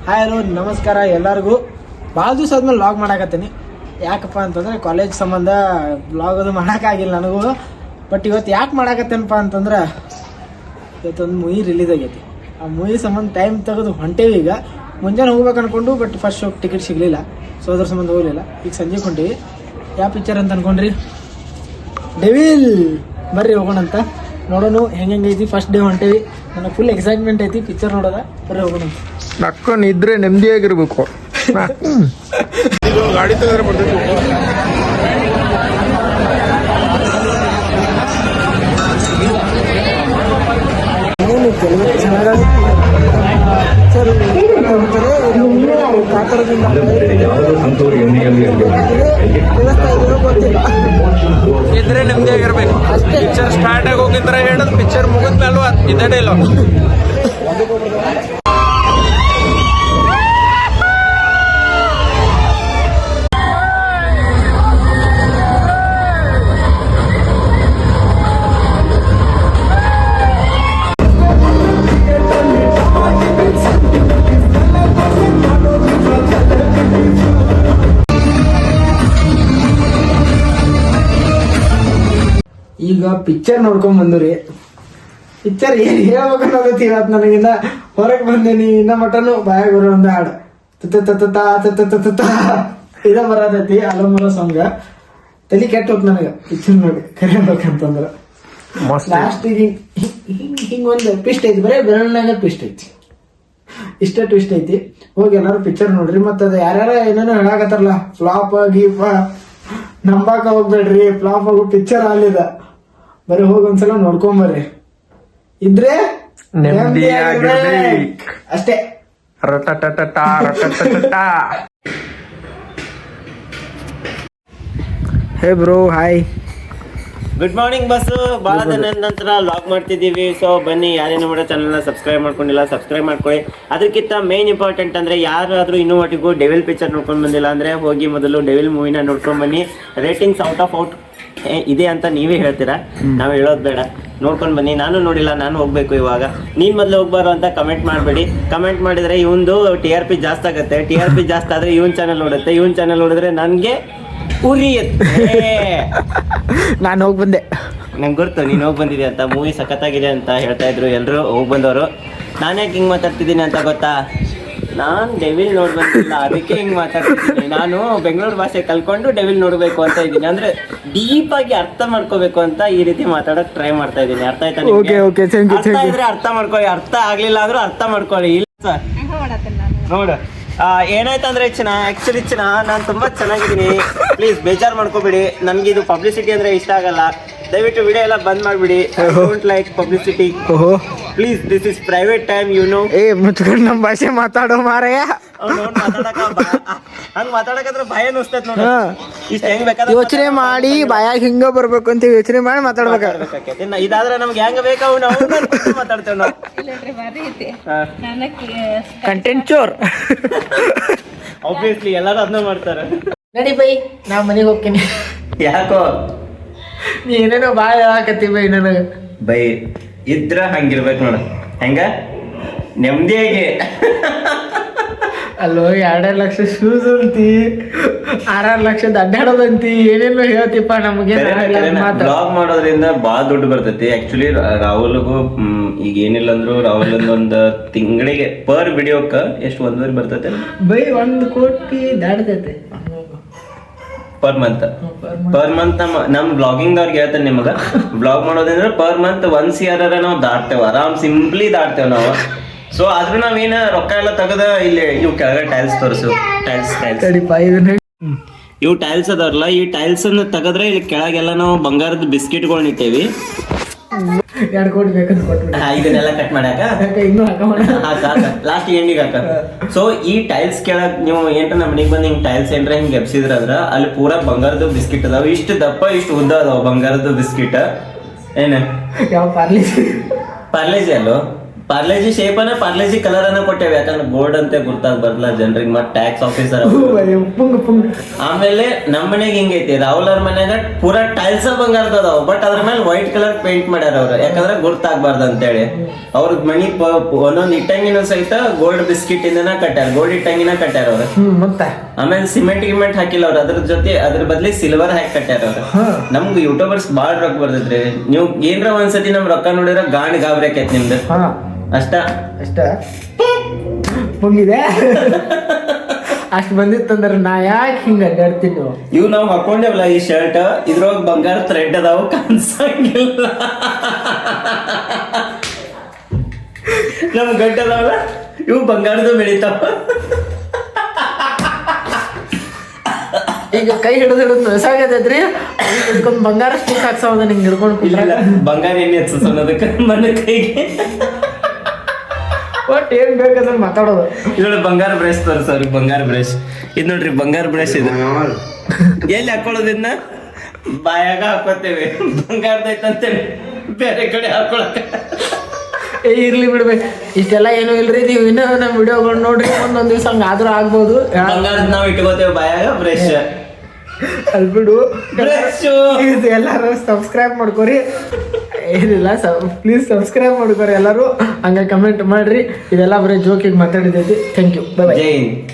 Hi hello ನಮಸ್ಕಾರ ಎಲ್ಲರಿಗೂ. ಭಾಳ ದಿವಸ ಆದ್ಮೇಲೆ ವ್ಲಾಗ್ ಮಾಡಾಕತ್ತೀನಿ. ಯಾಕಪ್ಪ ಅಂತಂದ್ರೆ ಕಾಲೇಜ್ ಸಂಬಂಧ ವ್ಲಾಗ್ ಅದು ಮಾಡೋಕ್ಕಾಗಿಲ್ಲ ನನಗೂ. ಬಟ್ ಇವತ್ತು ಯಾಕೆ ಮಾಡಾಕತ್ತೇನಪ್ಪ ಅಂತಂದ್ರೆ ಇವತ್ತೊಂದು ಮೂವಿ ರಿಲೀಸ್ ಆಗೈತಿ. ಆ ಮೂವಿ ಸಂಬಂಧ ಟೈಮ್ ತೆಗೆದು ಹೊಂಟೇವಿ. ಈಗ ಮುಂಜಾನೆ ಹೋಗ್ಬೇಕು ಅನ್ಕೊಂಡು ಬಟ್ ಫಸ್ಟ್ ಶೋಕ್ ಟಿಕೆಟ್ ಸಿಗಲಿಲ್ಲ, ಸೊ ಅದ್ರ ಸಂಬಂಧ ಹೋಗಲಿಲ್ಲ. ಈಗ ಸಂಜೆಗೆ ಹೊಂಟೀವಿ. ಯಾವ ಪಿಕ್ಚರ್ ಅಂತ ಅನ್ಕೊಂಡ್ರಿ? ಡೆವಿಲ್. ಬರ್ರಿ ಹೋಗೋಣಂತ, ನೋಡೋಣ ಹೆಂಗೈತಿ. ಫಸ್ಟ್ ಡೇ ಹೊಂಟೇವಿ, ನನಗೆ ಫುಲ್ ಎಕ್ಸೈಟ್ಮೆಂಟ್ ಐತಿ ಪಿಕ್ಚರ್ ನೋಡೋದ. ಬರ್ರಿ ಹೋಗೋಣ. ನಕ್ಕೊಂಡು ಇದ್ರೆ ನೆಮ್ಮದಿಯಾಗಿರ್ಬೇಕು. ಗಾಡಿ ತೆಗೆದ್ರೆ ಬರ್ತೈತಿ. ಇದ್ರೆ ನೆಮ್ಮದಿಯಾಗಿರ್ಬೇಕು. ಪಿಕ್ಚರ್ ಸ್ಟಾರ್ಟ್ ಆಗಿ ಹೋಗಿದ್ರೆ ಹೇಳೋದು, ಪಿಕ್ಚರ್ ಮುಗಿದ್ಮೇಲೂ ಇದೇ ಡೈಲಾಗ್. ಈಗ ಪಿಕ್ಚರ್ ನೋಡ್ಕೊಂಡ್ ಬಂದ್ರಿ. ಪಿಕ್ಚರ್ ಏನ್ ಹೇಳ್ಬೇಕನ್ನೋದೈತಿ. ಇವತ್ತು ನನಗಿನ್ನ ಹೊರಗೆ ಬಂದೇನಿ, ಇನ್ನ ಮಟನು ಬಾಯಾಗ ಬರೋ ಒಂದು ಹಾಡು ಇದ ಬರತೈತಿ. ಅಲಮರ ಸಾಂಗ್ ತಲೆ ಕೆಟ್ಟ ಹೋತ್ ನನಗ ಪಿಕ್ಚರ್ ನೋಡಿ ಕರಿಬೇಕಂತಂದ್ರ. ಲಾಸ್ಟಿಗೆ ಹಿಂಗ ಒಂದು ಟ್ವಿಸ್ಟ್ ಐತಿ, ಬರೀ ಬೆರಳಿನಾಗ ಟ್ವಿಸ್ಟ್ ಐತಿ, ಇಷ್ಟ ಟ್ವಿಸ್ಟ್ ಐತಿ. ಹೋಗಿ ಎಲ್ಲಾರು ಪಿಕ್ಚರ್ ನೋಡ್ರಿ. ಮತ್ತ ಅದ ಯಾರ್ಯಾರ ಏನೇನೋ ಹೇಳಾಕತ್ತಾರಲ್ಲ, ಫ್ಲಾಪ್ ಗೀಪ ನಂಬಾಕ ಹೋಗ್ಬೇಡ್ರಿ, ಫ್ಲಾಪ್ ಆಗೋ ಪಿಕ್ಚರ್ ಅಲ್ಲಿದ. ಬರೀ ಹೋಗಿ ಒಂದ್ಸಲ ನೋಡ್ಕೊಂಬರ್ರಿ, ಇದ್ರೆ ಅಷ್ಟೇ. Hey bro, hi, good morning bus. ಭಾಳ ದಿನದ ನಂತರ ಲಾಗ್ ಮಾಡ್ತಿದ್ದೀವಿ. ಸೊ ಬನ್ನಿ, ಯಾರೇನು ಮಾಡೋ ಚಾನಲ್ನ ಸಬ್ಸ್ಕ್ರೈಬ್ ಮಾಡ್ಕೊಂಡಿಲ್ಲ ಸಬ್ಸ್ಕ್ರೈಬ್ ಮಾಡ್ಕೊಳ್ಳಿ. ಅದಕ್ಕಿಂತ ಮೇನ್ ಇಂಪಾರ್ಟೆಂಟ್ ಅಂದರೆ ಯಾರಾದರೂ ಇನ್ನೂವರೆಗೂ ಡೆವಿಲ್ ಪಿಕ್ಚರ್ ನೋಡ್ಕೊಂಡು ಬಂದಿಲ್ಲ ಅಂದರೆ ಹೋಗಿ ಮೊದಲು ಡೆವಿಲ್ ಮೂವಿನ ನೋಡ್ಕೊಂಡು ಬನ್ನಿ. ರೇಟಿಂಗ್ಸ್ ಔಟ್ ಆಫ್ ಔಟ್ ಇದೆ ಅಂತ ನೀವೇ ಹೇಳ್ತೀರಾ, ನಾವು ಹೇಳೋದು ಬೇಡ. ನೋಡ್ಕೊಂಡು ಬನ್ನಿ. ನಾನು ನೋಡಿಲ್ಲ, ನಾನು ಹೋಗ್ಬೇಕು ಇವಾಗ. ನೀನು ಮೊದಲು ಹೋಗ್ಬಾರು ಅಂತ ಕಮೆಂಟ್ ಮಾಡಬೇಡಿ. ಕಮೆಂಟ್ ಮಾಡಿದರೆ ಇವಂದು TRP ಜಾಸ್ತಿ ಆಗುತ್ತೆ. TRP ಜಾಸ್ತಿ ಆದರೆ ಇವನ್ ಚಾನಲ್ ನೋಡುತ್ತೆ, ಇವನ್ ಚಾನಲ್ ನೋಡಿದ್ರೆ ನನಗೆ ಉರಿಯುತ್ತೆ. ನಾನು ಹೋಗಿ ಬಂದೆ, ನಂಗೆ ಗೊತ್ತು ನೀನು ಹೋಗಿ ಬಂದಿದೆ ಅಂತ. ಮೂವಿ ಸಖತ್ತಾಗಿದೆ ಅಂತ ಹೇಳ್ತಾ ಇದ್ರು ಎಲ್ಲರೂ ಹೋಗಿ ಬಂದವರು. ನಾನ್ಯಾಕೆ ಹಿಂಗೆ ಮಾತಾಡ್ತಿದ್ದೀನಿ ಅಂತ ಗೊತ್ತಾ? ನಾನು ಡೆವಿಲ್ ನೋಡಿ ಬಂದಿಲ್ಲ, ಅದಕ್ಕೆ ಹಿಂಗೆ ಮಾತಾಡ್ತಿದ್ದೀನಿ. ನಾನು ಬೆಂಗಳೂರು ಭಾಷೆ ಕಲ್ಕೊಂಡು ಡೆವಿಲ್ ನೋಡಬೇಕು ಅಂತ ಇದ್ದೀನಿ. ಅಂದರೆ ಡೀಪಾಗಿ ಅರ್ಥ ಮಾಡ್ಕೋಬೇಕು ಅಂತ ಈ ರೀತಿ ಮಾತಾಡೋಕೆ ಟ್ರೈ ಮಾಡ್ತಾ ಇದ್ದೀನಿ. ಅರ್ಥ ಆಯ್ತಾ ನಿಮಗೆ? ಅರ್ಥ ಇದ್ರೆ ಅರ್ಥ ಮಾಡ್ಕೊಳ್ಳಿ, ಅರ್ಥ ಆಗಲಿಲ್ಲ ಆದರೂ ಅರ್ಥ ಮಾಡ್ಕೊಳ್ಳಿ. ಇಲ್ಲ ಸರ್, ನೋಡು ಏನಾಯ್ತಂದ್ರೆ ಆ್ಯಕ್ಚುಲಿ ನಾನು ತುಂಬ ಚೆನ್ನಾಗಿದ್ದೀನಿ. ಪ್ಲೀಸ್ ಬೇಜಾರು ಮಾಡ್ಕೋಬೇಡಿ. ನನಗೆ ಇದು ಪಬ್ಲಿಸಿಟಿ ಅಂದರೆ ಇಷ್ಟ ಆಗಲ್ಲ. ದಯವಿಟ್ಟು ವಿಡಿಯೋ ಎಲ್ಲ ಬಂದ್ ಮಾಡಿಬಿಡಿ. Don't like publicity. Please, this is private time, you know. ಮುಚ್ಕೊಂಡು ನಮ್ಮ ಭಾಷೆ ಮಾತಾಡೋ ಮಾರಾಯ. ಹಂಗೆ ಮಾತಾಡಕಂದ್ರೆ ಭಯ ಅನಿಸ್ತೈತೆ ನೋಡಿ. ಇಷ್ಟು ಹೆಂಗ್ ಬೇಕಾದ್ರೆ ಯೋಚನೆ ಮಾಡಿ ಬಾಯಾಗ ಹಿಂಗ ಬರ್ಬೇಕು ಅಂತ ಯೋಚನೆ ಮಾಡಿ ಮಾತಾಡ್ಬೇಕಾಗ್ತೈತೆ. ಇದಾದ್ರೆ ನಮ್ಗೆ ಹೆಂಗ ಬೇಕಾವು ನಾವು ಮಾತಾಡ್ತೇವೆ ನಾವು. ಕಂಟೆಂಟ್ ಚೋರ್. ಆಬ್ವಿಯಸ್ಲಿ ಎಲ್ಲರೂ ಅದನ್ನ ಮಾಡ್ತಾರೆ. ನಡಿ ಬೈ, ನಾ ಮನೆಗೆ ಹೋಗ್ತೀನಿ. ಯಾಕೋ ನೀ ಏನೇನೋ ಭಾಳ ಹೇಳಾಕತ್ತಿ ಬೈ ನನಗೆ. ಬೈ ಇದ್ರ ಹಂಗಿರ್ಬೇಕು ನೋಡ, ಹೆಂಗ ನೆಮ್ಮದಿಯಾಗಿ. ಅಲ್ಲೋ 2 ಲಕ್ಷ ಶೂಸ್ ಅಂತಿ, 6 ಲಕ್ಷದ ಅಡ್ಡಾಡೋದಂತಿ, ಏನೇನೋ ಹೇಳ್ತಿಪ್ಪ ನಮಗೆ. ಬ್ಲಾಗ್ ಮಾಡೋದ್ರಿಂದ ಭಾಳ ದುಡ್ಡು ಬರ್ತೈತಿ. ಆಕ್ಚುಲಿ ರಾಹುಲ್ಗೂ ಈಗ ಏನಿಲ್ಲ ಅಂದ್ರು ರಾಹುಲ್ ಒಂದು ತಿಂಗಳಿಗೆ ಪರ್ ವಿಡಿಯೋಕ್ಕ ಎಷ್ಟು 1 ಬರ್ತೈತೆ ಬೈ? 1 ಕೋಟಿ ದಾಡ್ತೈತೆ ಪರ್ ಮಂತ್. ನಮ್ ಬ್ಲಾಗಿಂಗ್ ಅವ್ರಿಗೆ ಹೇಳ್ತೇನೆ ನಿಮಗ, ಬ್ಲಾಗ್ ಮಾಡೋದಂದ್ರೆ ಪರ್ ಮಂತ್ 1 CR ನಾವು ದಾಟ್ತೇವೆ, ಆರಾಮ್ ಸಿಂಪ್ಲಿ ದಾಟ್ತೇವೆ ನಾವು. ಸೊ ಆದ್ರೂ ನಾವೇನ ರೊಕ್ಕ ಎಲ್ಲ ತೆಗದ ಇಲ್ಲಿ ಇವು ಕೆಳಗಡೆ ಟೈಲ್ಸ್ ತೋರಿಸು. ಇವು ಟೈಲ್ಸ್ ಅದಾವಲ್ಲ, ಈ ಟೈಲ್ಸ್ ಅನ್ನ ತೆಗದ್ರೆ ಇಲ್ಲಿ ಕೆಳಗೆಲ್ಲ ನಾವು ಬಂಗಾರದ ಬಿಸ್ಕಿಟ್ಗಳು ನಿಂತೇವಿ. 2 ಕೋಟಿ ಬೇಕಂತ ಕೊಟ್ಬಿಡಿ. ಇದನ್ನೆಲ್ಲ ಕಟ್ ಮಾಡ್ಯಾಕ ಇನ್ನೂ ಹಾಕ ಲಾಸ್ಟ್ ಎಂಡಿಗೆ ಹಾಕ. ಸೊ ಈ ಟೈಲ್ಸ್ ಕೆಳಗ್ ನೀವು ಏನ್ರ ನಮ್ಮ ಮನೆಗೆ ಬಂದು ಹಿಂಗ್ ಟೈಲ್ಸ್ ಏನ್ರ ಹಿಂಗ್ ಎಬ್ಸಿದ್ರ ಅಂದ್ರ ಅಲ್ಲಿ ಪೂರಾ ಬಂಗಾರದ ಬಿಸ್ಕಿಟ್ ಅದಾವ. ಇಷ್ಟು ದಪ್ಪ ಇಷ್ಟು ಉದ್ದ ಅದಾವ ಬಂಗಾರದ ಬಿಸ್ಕಿಟ್. ಏನ ಯಾವ ಪಾರ್ಲೇಜಿ ಅಲ್ಲೋ? ಪಾರ್ಲೇಜಿ ಶೇಪ್ ಅನ್ನ ಪಾರ್ಲೇಜಿ ಕಲರ್ ಅನ್ನ ಕೊಟ್ಟೇವೆ, ಯಾಕಂದ್ರೆ ಗೋಲ್ಡ್ ಅಂತ ಗುರ್ತಾಗ ಬರಲ್ಲ ಜನರಿಗೆ, ಮತ್ತೆ ಟ್ಯಾಕ್ಸ್ ಆಫೀಸರ್. ಆಮೇಲೆ ನಮ್ಮ ಮನೆಗೆ ಹಿಂಗೈತಿ, ರಾಹುಲ್ ಅವ್ರ ಮನ್ಯಾಗ ಪೂರಾ ಟೈಲ್ಸ್ ಬಂಗಾರದ ಅದಾವ, ಬಟ್ ಅದ್ರ ಮೇಲೆ ವೈಟ್ ಕಲರ್ ಪೇಂಟ್ ಮಾಡ್ಯಾರ ಅವ್ರು, ಯಾಕಂದ್ರೆ ಗುರ್ತಾಗ್ಬಾರ್ದು ಅಂತೇಳಿ. ಅವ್ರ ಮನಿ ಒಂದೊಂದು ಇಟ್ಟಂಗಿನ ಸಹಿತ ಗೋಲ್ಡ್ ಬಿಸ್ಕಿಟ್ ಇಂದನ ಕಟ್ಟಾರ, ಗೋಲ್ಡ್ ಇಟ್ಟಂಗಿನ ಕಟ್ಟಾರ ಅವ್ರು. ಮತ್ತೆ ಆಮೇಲೆ ಸಿಮೆಂಟ್ ಹಾಕಿಲ್ಲ ಅವ್ರು, ಅದ್ರ ಜೊತೆ ಅದ್ರ ಬದ್ಲಿ ಸಿಲ್ವರ್ ಹಾಕಿ ಕಟ್ಟಾರ ಅವ್ರು. ನಮ್ಗೆ ಯೂಟ್ಯೂಬರ್ಸ್ ಬಾಳ್ ರೊಕ್ಕ ಬರ್ದಿದ್ರಿ, ನೀವು ಏನ್ರ ಒಂದ್ಸತಿ ನಮ್ ರೊಕ್ಕ ನೋಡಿದ್ರ ಗಾಬರಿ ಆಕೈತಿ ನಿಮ್ದು ಅಷ್ಟ ಮುಗಿದೆ. ಅಷ್ಟ್ ಬಂದಿತ್ತಂದ್ರ ನಾ ಯಾಕೆ ಹಿಂಗ ಅಡ್ಡಾಡ್ತೀನಿ. ಇವ್ ನಾವ್ ಹಾಕೊಂಡೇವಲ್ಲ ಈ ಶರ್ಟ್, ಇದ್ರೊಳಗ ಬಂಗಾರ ಥ್ರೆಡ್ ಅದಾವು, ಕಾಣಿಸಂಗಿಲ್ಲ. ನಮ್ ಗಡ್ಡ ಅದಾವಲ್ಲ ಇವು ಬಂಗಾರದ ಬೆಳಿತಾವ. ಈಗ ಕೈ ಹಿಡಿದು ನಸಾಗತೈತ್ರಿ, ಹಿಡ್ಕೊಂಡ್ ಬಂಗಾರ ಸ್ಟಿಕ್ ಹಾಕ್ಸೋದ ನಿಂಗೆ ಹಿಡ್ಕೊಂಡು ಕುಂದ್ರ ಬಂಗಾರ ಎಣ್ಣೆ ಹಚ್ಚೋದಕ್ಕೆ ಮನ ಕೈಗೆ ಒಟ್ಟು ಏನ್ ಬೇಕಂದ್ರೆ ಮಾತಾಡೋದು. ಇದ್ರೊಳಗೆ ಬಂಗಾರ ಬ್ರಷ್ ತೋರಿಸೋರಿ, ಬಂಗಾರ ಬ್ರಷ್ ಇದು ನೋಡ್ರಿ, ಬಂಗಾರ ಬ್ರಷ್ ಇದು. ಎಲ್ಲಿ ಹಾಕೊಳ್ಳೋದಿನ್ನ ಬಾಯಾಗ ಹಾಕೋತೇವೆ, ಬಂಗಾರದೈತಂತೇಳಿ ಬೇರೆ ಕಡೆ ಹಾಕೊಳಕ ಇರ್ಲಿ ಬಿಡ್ಬೇಕು. ಇಷ್ಟೆಲ್ಲ ಏನು ಇಲ್ರಿ, ನೀವು ಇನ್ನೂ ನಮ್ಮ ವಿಡಿಯೋಗಳು ನೋಡ್ರಿ, ಒಂದೊಂದ್ ದಿವ್ಸ ಹಂಗ ಆದ್ರೂ ಆಗ್ಬೋದು. ಬಂಗಾರದ ನಾವ್ ಇಟ್ಕೋತೇವೆ ಬಾಯಾಗ ಬ್ರಷ್. ಅಲ್ಲಿ ಬಿಡು, ಎಲ್ಲಾರು ಸಬ್ಸ್ಕ್ರೈಬ್ ಮಾಡ್ಕೊರಿ. ಏನಿಲ್ಲ, ಪ್ಲೀಸ್ ಸಬ್ಸ್ಕ್ರೈಬ್ ಮಾಡ್ಕೊರಿ ಎಲ್ಲರೂ, ಹಂಗ ಕಮೆಂಟ್ ಮಾಡ್ರಿ. ಇದೆಲ್ಲ ಬರೀ ಜೋಕಿಗೆ ಮಾತಾಡಿದೈತಿ. Thank you, bye bye. ಜೈ ಹಿಂದ್.